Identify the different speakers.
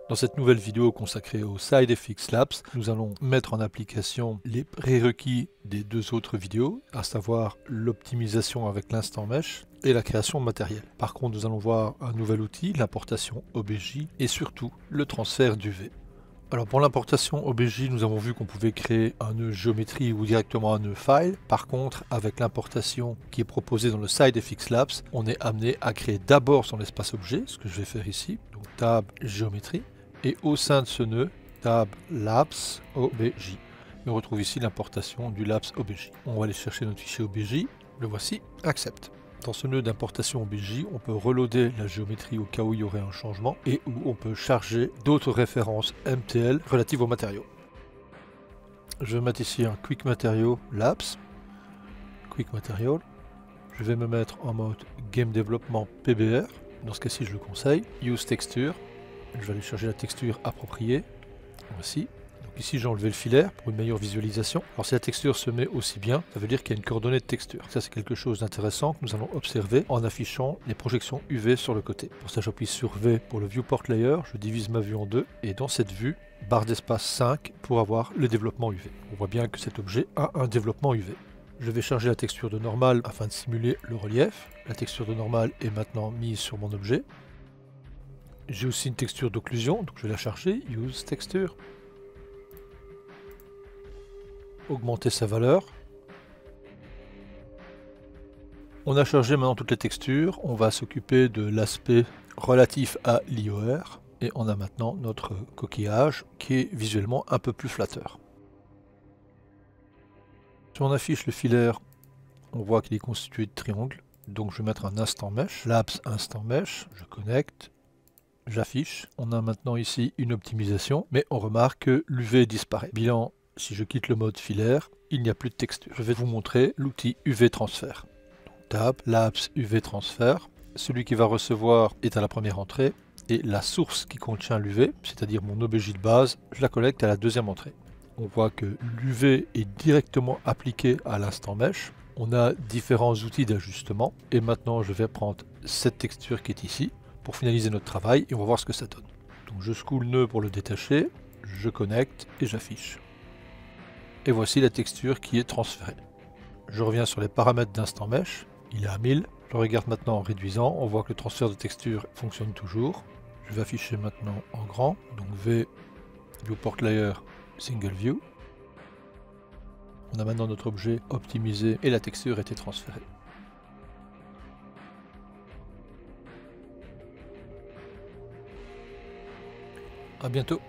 Speaker 1: Dans cette nouvelle vidéo consacrée au SideFX Labs, nous allons mettre en application les prérequis des deux autres vidéos, à savoir l'optimisation avec l'instant mesh et la création de matériel. Par contre, nous allons voir un nouvel outil, l'importation OBJ et surtout le transfert d'UV. Alors pour l'importation OBJ, nous avons vu qu'on pouvait créer un nœud géométrie ou directement un nœud file. Par contre, avec l'importation qui est proposée dans le SideFX Labs, on est amené à créer d'abord son espace objet, ce que je vais faire ici, donc tab géométrie, et au sein de ce nœud, tab labs OBJ. Et on retrouve ici l'importation du labs OBJ. On va aller chercher notre fichier OBJ, le voici, accepte. Dans ce nœud d'importation OBJ, on peut reloader la géométrie au cas où il y aurait un changement et où on peut charger d'autres références MTL relatives aux matériaux. Je vais mettre ici un Quick Material Labs. Quick Material. Je vais me mettre en mode Game Development PBR. Dans ce cas-ci, je le conseille. Use Texture. Je vais aller chercher la texture appropriée. Voici. Donc ici, j'ai enlevé le filaire pour une meilleure visualisation. Alors si la texture se met aussi bien, ça veut dire qu'il y a une coordonnée de texture. Ça, c'est quelque chose d'intéressant que nous allons observer en affichant les projections UV sur le côté. Pour ça, j'appuie sur V pour le Viewport Layer. Je divise ma vue en deux. Et dans cette vue, barre d'espace 5 pour avoir le développement UV. On voit bien que cet objet a un développement UV. Je vais charger la texture de normal afin de simuler le relief. La texture de normal est maintenant mise sur mon objet. J'ai aussi une texture d'occlusion, donc je vais la charger, Use Texture. Augmenter sa valeur. On a chargé maintenant toutes les textures, on va s'occuper de l'aspect relatif à l'IOR, et on a maintenant notre coquillage qui est visuellement un peu plus flatteur. Si on affiche le filaire, on voit qu'il est constitué de triangles, donc je vais mettre un instant mesh, labs instant mesh, je connecte. J'affiche. On a maintenant ici une optimisation, mais on remarque que l'UV disparaît. Bilan, si je quitte le mode filaire, il n'y a plus de texture. Je vais vous montrer l'outil UV Transfert. Donc, tab, Labs UV Transfert. Celui qui va recevoir est à la première entrée, et la source qui contient l'UV, c'est-à-dire mon OBJ de base, je la collecte à la deuxième entrée. On voit que l'UV est directement appliqué à l'instant mesh. On a différents outils d'ajustement, et maintenant je vais prendre cette texture qui est ici, pour finaliser notre travail et on va voir ce que ça donne. Donc je secoue le nœud pour le détacher, je connecte et j'affiche. Et voici la texture qui est transférée. Je reviens sur les paramètres d'instant mesh, il est à 1000. Je regarde maintenant en réduisant, on voit que le transfert de texture fonctionne toujours. Je vais afficher maintenant en grand, donc V, Viewport Layer, Single View. On a maintenant notre objet optimisé et la texture a été transférée. À bientôt.